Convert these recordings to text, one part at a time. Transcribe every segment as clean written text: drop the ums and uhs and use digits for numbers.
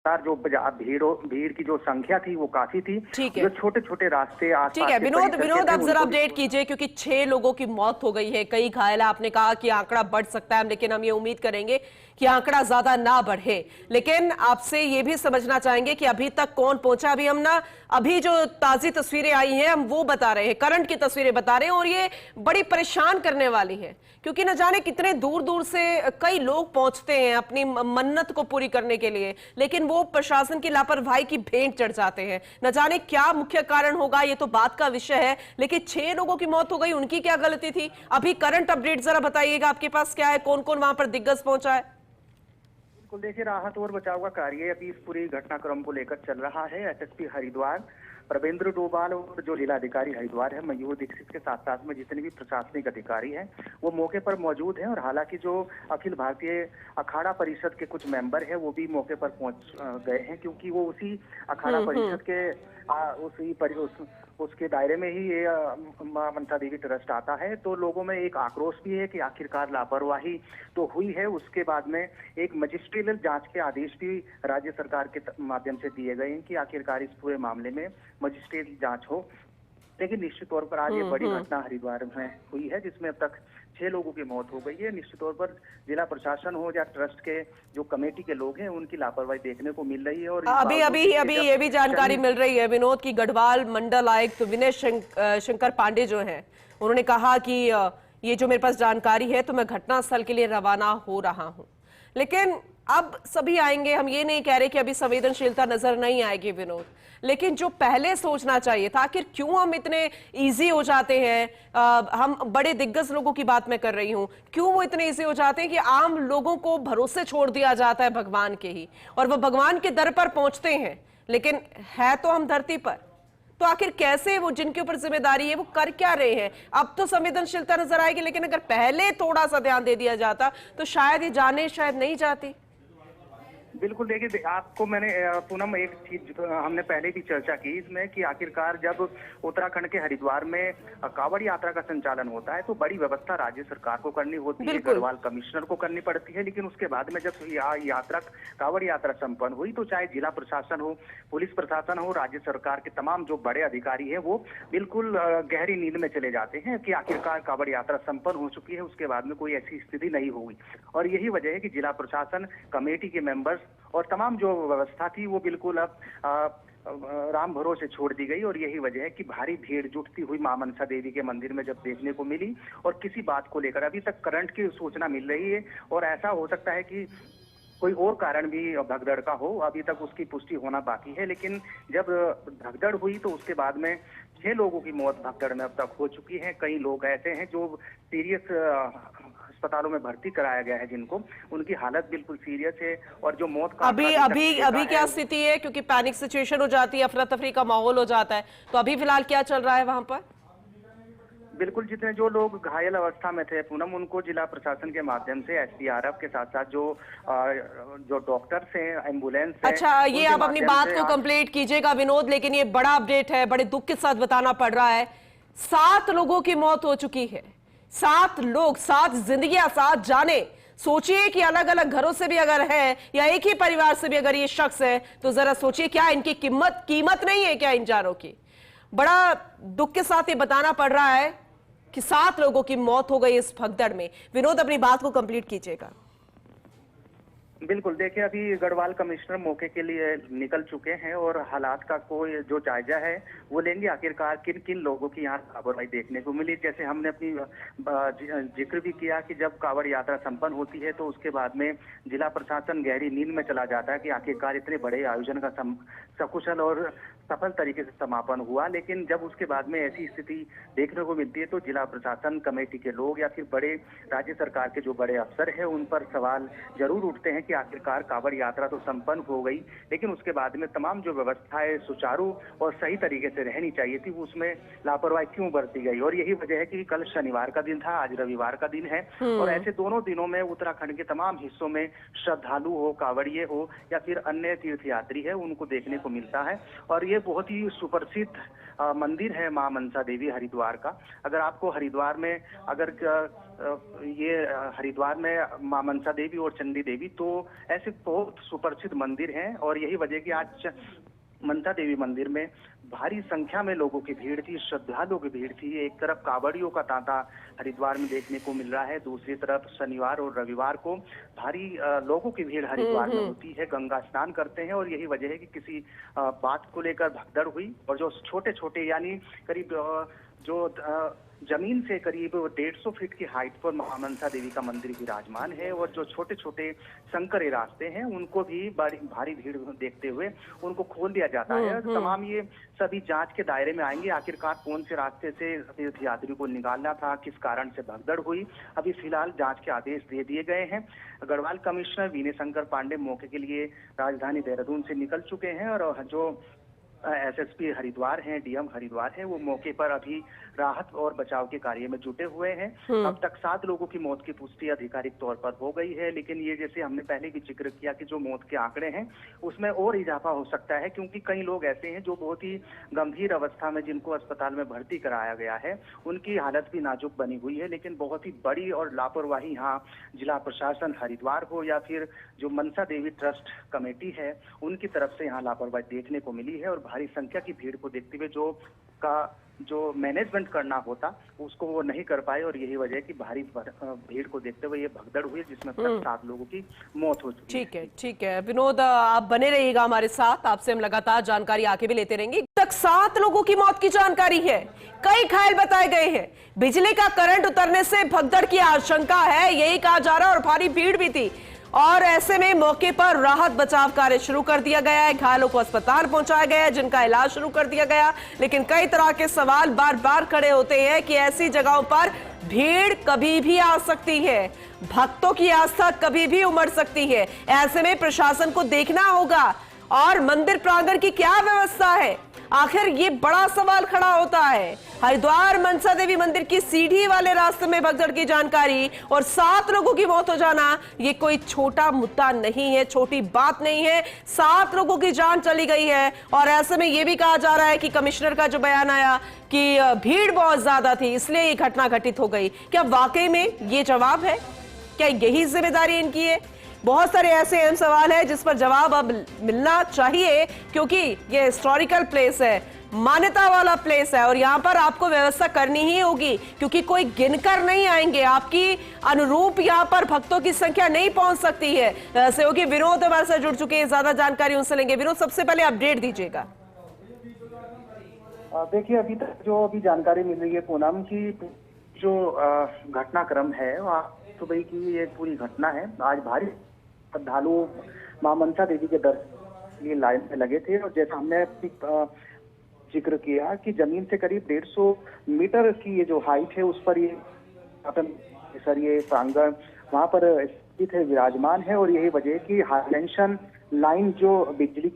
जो भीड़ की जो संख्या थी वो काफी थी। ठीक है, जो छोटे छोटे रास्ते ठीक है। विनोद आप जरा अपडेट कीजिए, क्योंकि 6 लोगों की मौत हो गई है, कई घायल। आपने कहा कि आंकड़ा बढ़ सकता है, लेकिन हम ये उम्मीद करेंगे कि आंकड़ा ज्यादा ना बढ़े। लेकिन आपसे ये भी समझना चाहेंगे कि अभी तक कौन पहुंचा। अभी हम ना अभी जो ताजी तस्वीरें आई हैं हम वो बता रहे हैं, करंट की तस्वीरें बता रहे हैं, और ये बड़ी परेशान करने वाली है, क्योंकि न जाने कितने दूर दूर से कई लोग पहुंचते हैं अपनी मन्नत को पूरी करने के लिए, लेकिन वो प्रशासन की लापरवाही की भेंट चढ़ जाते हैं। न जाने क्या मुख्य कारण होगा, ये तो बात का विषय है, लेकिन 6 लोगों की मौत हो गई, उनकी क्या गलती थी? अभी करंट अपडेट जरा बताइएगा, आपके पास क्या है, कौन कौन वहां पर दिग्गज पहुंचा है? बिल्कुल, देखिए राहत और बचाव का कार्य अभी इस पूरी घटनाक्रम को लेकर चल रहा है। एसएसपी हरिद्वार प्रवेंद्र डोभाल और जो जिलाधिकारी हरिद्वार है मयूर दीक्षित के साथ साथ में जितने भी प्रशासनिक अधिकारी हैं वो मौके पर मौजूद हैं। और हालांकि जो अखिल भारतीय अखाड़ा परिषद के कुछ मेंबर हैं वो भी मौके पर पहुंच गए हैं, क्योंकि वो उसी अखाड़ा परिषद के उसके दायरे में ही ये मां मनसा देवी ट्रस्ट आता है। तो लोगों में एक आक्रोश भी है कि आखिरकार लापरवाही तो हुई है। उसके बाद में एक मजिस्ट्रियल जांच के आदेश भी राज्य सरकार के माध्यम से दिए गए हैं कि आखिरकार इस पूरे मामले में मजिस्ट्रियल जांच हो। लेकिन निश्चित तौर पर आज ये बड़ी घटना हरिद्वार में हुई है, जिसमें अब तक 6 लोगों की मौत हो गई है। निश्चित तौर पर जिला प्रशासन हो या ट्रस्ट के जो कमेटी के लोग हैं उनकी लापरवाही देखने को मिल रही है। और अभी ये भी जानकारी मिल रही है विनोद की गढ़वाल मंडल आयुक्त विनय शंकर पांडे जो है, उन्होंने कहा कि ये जो मेरे पास जानकारी है तो मैं घटनास्थल के लिए रवाना हो रहा हूं। लेकिन अब सभी आएंगे, हम ये नहीं कह रहे कि अभी संवेदनशीलता नजर नहीं आएगी विनोद, लेकिन जो पहले सोचना चाहिए था, आखिर क्यों हम इतने इजी हो जाते हैं? हम बड़े दिग्गज लोगों की बात मैं कर रही हूं, क्यों वो इतने इजी हो जाते हैं कि आम लोगों को भरोसे छोड़ दिया जाता है भगवान के ही, और वो भगवान के दर पर पहुंचते हैं, लेकिन है तो हम धरती पर। तो आखिर कैसे वो जिनके ऊपर जिम्मेदारी है वो कर क्या रहे हैं? अब तो संवेदनशीलता नजर आएगी, लेकिन अगर पहले थोड़ा सा ध्यान दे दिया जाता तो शायद ये जाने शायद नहीं जाती। बिल्कुल, देखिए आपको मैंने पूनम एक चीज हमने पहले भी चर्चा की इसमें कि आखिरकार जब उत्तराखंड के हरिद्वार में कांवड़ यात्रा का संचालन होता है तो बड़ी व्यवस्था राज्य सरकार को करनी होती है, गढ़वाल कमिश्नर को करनी पड़ती है। लेकिन उसके बाद में जब कांवड़ यात्रा संपन्न हुई तो चाहे जिला प्रशासन हो, पुलिस प्रशासन हो, राज्य सरकार के तमाम जो बड़े अधिकारी है वो बिल्कुल गहरी नींद में चले जाते हैं कि आखिरकार कांवड़ यात्रा संपन्न हो चुकी है, उसके बाद में कोई ऐसी स्थिति नहीं हुई। और यही वजह है कि जिला प्रशासन, कमेटी के मेंबर्स और तमाम जो व्यवस्था थी वो बिल्कुल अब राम भरोसे छोड़ दी गई। और यही वजह है कि भारी भीड़ जुटती हुई मां मनसा देवी के मंदिर में जब देखने को मिली, और किसी बात को लेकर अभी तक करंट की सूचना मिल रही है, और ऐसा हो सकता है कि कोई और कारण भी भगदड़ का हो, अभी तक उसकी पुष्टि होना बाकी है। लेकिन जब भगदड़ हुई तो उसके बाद में 6 लोगों की मौत भगदड़ में अब तक हो चुकी है। कई लोग ऐसे हैं जो सीरियस अस्पतालों में भर्ती कराया गया है, जिनको उनकी हालत बिल्कुल सीरियस है। और जो मौत का अभी क्या स्थिति है? क्योंकि पैनिक सिचुएशन हो जाती है, अफरा तफरी का माहौल हो जाता है, तो अभी फिलहाल क्या चल रहा है वहां पर? बिल्कुल, जितने जो लोग घायल अवस्था में थे पूनम, उनको जिला प्रशासन के माध्यम से एसडीआरएफ के साथ साथ जो डॉक्टर्स हैं, एम्बुलेंस है। अच्छा, ये आप अपनी बात को कंप्लीट कीजिएगा विनोद, लेकिन ये बड़ा अपडेट है, बड़े दुख के साथ बताना पड़ रहा है। 7 लोगों की मौत हो चुकी है। 7 लोग, 7 जिंदगियां, 7 जाने। सोचिए कि अलग अलग घरों से भी अगर है या एक ही परिवार से भी अगर ये शख्स है तो जरा सोचिए क्या इनकी कीमत नहीं है क्या इन जानों की? बड़ा दुख के साथ ये बताना पड़ रहा है कि 7 लोगों की मौत हो गई इस भगदड़ में। विनोद अपनी बात को कंप्लीट कीजिएगा। बिल्कुल, देखिए अभी गढ़वाल कमिश्नर मौके के लिए निकल चुके हैं और हालात का कोई जो जायजा है वो लेंगे, आखिरकार किन किन लोगों की यहाँ लापरवाही देखने को मिली। जैसे हमने अपनी जिक्र भी किया कि जब कांवड़ यात्रा संपन्न होती है तो उसके बाद में जिला प्रशासन गहरी नींद में चला जाता है कि आखिरकार इतने बड़े आयोजन का सकुशल और सफल तरीके से समापन हुआ। लेकिन जब उसके बाद में ऐसी स्थिति देखने को मिलती है तो जिला प्रशासन, कमेटी के लोग या फिर बड़े राज्य सरकार के जो बड़े अफसर हैं उन पर सवाल जरूर उठते हैं कि आखिरकार कांवड़ यात्रा तो संपन्न हो गई, लेकिन उसके बाद में तमाम जो व्यवस्थाएं सुचारू और सही तरीके से रहनी चाहिए थी उसमें लापरवाही क्यों बरती गई। और यही वजह है कि कल शनिवार का दिन था, आज रविवार का दिन है, और ऐसे दोनों दिनों में उत्तराखंड के तमाम हिस्सों में श्रद्धालु हो, कांवड़िए हो या फिर अन्य तीर्थयात्री है, उनको देखने को मिलता है। और ये बहुत ही सुप्रसिद्ध मंदिर है मां मनसा देवी हरिद्वार का। अगर आपको हरिद्वार में हरिद्वार में मां मनसा देवी और चंडी देवी तो ऐसे बहुत सुप्रसिद्ध मंदिर हैं, और यही वजह कि आज मनसा देवी मंदिर में भारी संख्या में लोगों की भीड़ थी, श्रद्धालुओं की भीड़ थी। एक तरफ कांवड़ियों का तांता हरिद्वार में देखने को मिल रहा है, दूसरी तरफ शनिवार और रविवार को भारी लोगों की भीड़ हरिद्वार में होती है, गंगा स्नान करते हैं। और यही वजह है कि किसी बात को लेकर भगदड़ हुई, और जो छोटे छोटे यानी करीब जमीन से करीब 150 फीट की हाइट पर मां मनसा देवी का मंदिर विराजमान है, और जो छोटे छोटे संकरे रास्ते हैं उनको भी भारी भीड़ देखते हुए उनको खोल दिया जाता है। तमाम ये सभी जांच के दायरे में आएंगे। आखिरकार कौन से रास्ते से तीर्थयात्री को निकालना था, किस कारण से भगदड़ हुई, अभी फिलहाल जांच के आदेश दे दिए गए हैं। गढ़वाल कमिश्नर विनय शंकर पांडे मौके के लिए राजधानी देहरादून से निकल चुके हैं, और जो एसएसपी हरिद्वार हैं, डीएम हरिद्वार हैं, वो मौके पर अभी राहत और बचाव के कार्य में जुटे हुए हैं। अब तक 7 लोगों की मौत की पुष्टि आधिकारिक तौर पर हो गई है, लेकिन ये जैसे हमने पहले भी जिक्र किया कि जो मौत के आंकड़े हैं उसमें और इजाफा हो सकता है, क्योंकि कई लोग ऐसे हैं जो बहुत ही गंभीर अवस्था में जिनको अस्पताल में भर्ती कराया गया है, उनकी हालत भी नाजुक बनी हुई है। लेकिन बहुत ही बड़ी और लापरवाही यहाँ जिला प्रशासन हरिद्वार हो या फिर जो मनसा देवी ट्रस्ट कमेटी है उनकी तरफ से यहाँ लापरवाही देखने को मिली है, और भारी संख्या की भीड़ को देखते हुए जो मैनेजमेंट करना होता उसको वो नहीं कर पाए, और यही वजह है कि भारी भीड़ को देखते हुए ये भगदड़ हुई जिसमें अब तक 7 लोगों की मौत हो चुकी है। ठीक है विनोद, आप बने रहिएगा हमारे साथ, आपसे हम लगातार जानकारी आगे भी लेते रहेंगे। अब तक 7 लोगों की मौत की जानकारी है, कई घायल बताए गए हैं। बिजली का करंट उतरने से भगदड़ की आशंका है, यही कहा जा रहा है, और भारी भीड़ भी थी, और ऐसे में मौके पर राहत बचाव कार्य शुरू कर दिया गया है। घायलों को अस्पताल पहुंचाया गया है, जिनका इलाज शुरू कर दिया गया। लेकिन कई तरह के सवाल बार बार खड़े होते हैं कि ऐसी जगहों पर भीड़ कभी भी आ सकती है, भक्तों की आस्था कभी भी उमड़ सकती है। ऐसे में प्रशासन को देखना होगा, और मंदिर प्रांगण की क्या व्यवस्था है, आखिर ये बड़ा सवाल खड़ा होता है। हरिद्वार मनसा देवी मंदिर की सीढ़ी वाले रास्ते में भगदड़ की जानकारी और 7 लोगों की मौत हो जाना, ये कोई छोटा मुद्दा नहीं है, छोटी बात नहीं है। 7 लोगों की जान चली गई है, और ऐसे में ये भी कहा जा रहा है कि कमिश्नर का जो बयान आया कि भीड़ बहुत ज्यादा थी इसलिए ये घटना घटित हो गई। क्या वाकई में ये जवाब है? क्या यही जिम्मेदारी इनकी है? बहुत सारे ऐसे अहम सवाल है जिस पर जवाब अब मिलना चाहिए, क्योंकि ये हिस्टोरिकल प्लेस है, मान्यता वाला प्लेस है, और यहाँ पर आपको व्यवस्था करनी ही होगी, क्योंकि कोई गिनकर नहीं आएंगे। आपकी अनुरूप यहाँ पर भक्तों की संख्या नहीं पहुंच सकती है। सहयोगी विनोद हमारे साथ जुड़ चुके हैं, ज्यादा जानकारी उनसे लेंगे। विनोद, सबसे पहले अपडेट दीजिएगा। देखिए, अभी तक जो जानकारी मिल रही है पूनम की, जो घटनाक्रम है सुबह की ये पूरी घटना है। आज भारी श्रद्धालु मां मनसा देवी के दर्शन के लिए लाइन में लगे थे, और जैसा हमने जिक्र किया कि जमीन से करीब 150 मीटर की ये जो हाइट है उस पर ये प्रांगण वहां पर स्थित है, विराजमान है। और यही वजह की हाई टेंशन लाइन जो बिजली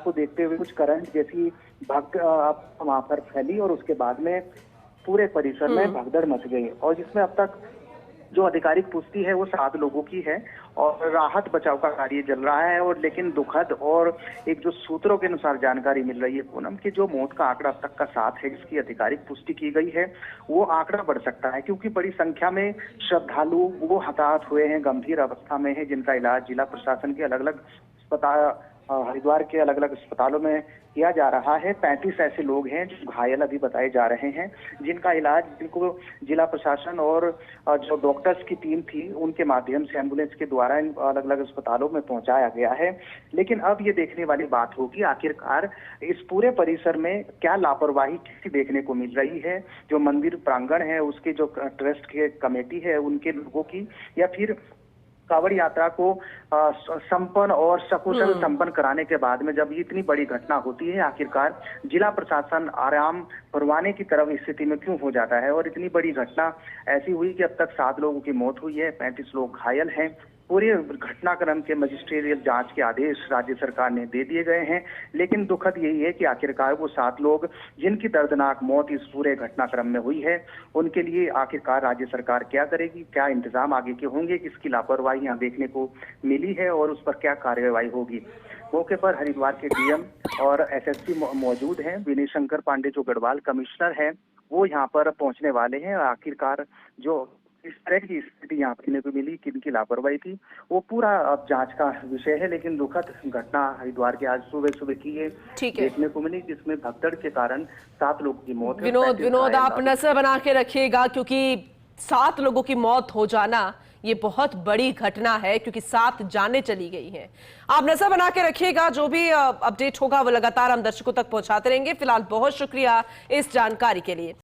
को देखते हुए कुछ करंट जैसी वहां पर फैली, और उसके बाद में पूरे परिसर में भगदड़ मच गई, और जिसमें अब तक जो आधिकारिक पुष्टि है वो 7 लोगों की है, और राहत बचाव का कार्य चल रहा है। और लेकिन दुखद और एक जो सूत्रों के अनुसार जानकारी मिल रही है पूनम की, जो मौत का आंकड़ा अब तक का 7 है, इसकी आधिकारिक पुष्टि की गई है, वो आंकड़ा बढ़ सकता है, क्योंकि बड़ी संख्या में श्रद्धालु वो हताहत हुए हैं, गंभीर अवस्था में है, जिनका इलाज जिला प्रशासन के अलग अलग अस्पताल हरिद्वार के अलग अलग अस्पतालों में किया जा रहा है। 35 ऐसे लोग हैं जो घायल अभी बताए जा रहे हैं, जिनका इलाज जिनको जिला प्रशासन और जो डॉक्टर्स की टीम थी उनके माध्यम से एम्बुलेंस के द्वारा इन अलग अलग अस्पतालों में पहुंचाया गया है। लेकिन अब ये देखने वाली बात होगी आखिरकार इस पूरे परिसर में क्या लापरवाही किसी देखने को मिल रही है, जो मंदिर प्रांगण है उसके जो ट्रस्ट के कमेटी है उनके लोगों की, या फिर कांवड़ यात्रा को संपन्न और सकुशल संपन्न कराने के बाद में जब इतनी बड़ी घटना होती है, आखिरकार जिला प्रशासन आराम फरमाने की तरफ स्थिति में क्यों हो जाता है। और इतनी बड़ी घटना ऐसी हुई कि अब तक 7 लोगों की मौत हुई है, 35 लोग घायल हैं। पूरे घटनाक्रम के मजिस्ट्रियल जांच के आदेश राज्य सरकार ने दे दिए गए हैं, लेकिन दुखद यही है कि आखिरकार वो 7 लोग जिनकी दर्दनाक मौत इस पूरे घटनाक्रम में हुई है, उनके लिए आखिरकार राज्य सरकार क्या करेगी, क्या इंतजाम आगे के होंगे, किसकी लापरवाही यहाँ देखने को मिली है और उस पर क्या कार्रवाई होगी। मौके पर हरिद्वार के डीएम और एसएसपी मौजूद हैं। विनय शंकर पांडे जो गढ़वाल कमिश्नर हैं वो यहाँ पर पहुंचने वाले हैं। आखिरकार जो इस तरह की स्थिति यहाँ देखने को मिली, किनकी लापरवाही थी, वो पूरा अब जांच का विषय है। लेकिन दुखद घटना हरिद्वार के आज सुबह सुबह की है देखने को मिली, जिसमें भगदड़ के कारण 7 लोगों की मौत। विनोद आप नजर बना के रखिएगा, क्योंकि 7 लोगों की मौत हो जाना ये बहुत बड़ी घटना है, क्योंकि 7 जानें चली गई हैं। आप नजर बना के रखिएगा, जो भी अपडेट होगा वो लगातार हम दर्शकों तक पहुंचाते रहेंगे। फिलहाल बहुत शुक्रिया इस जानकारी के लिए।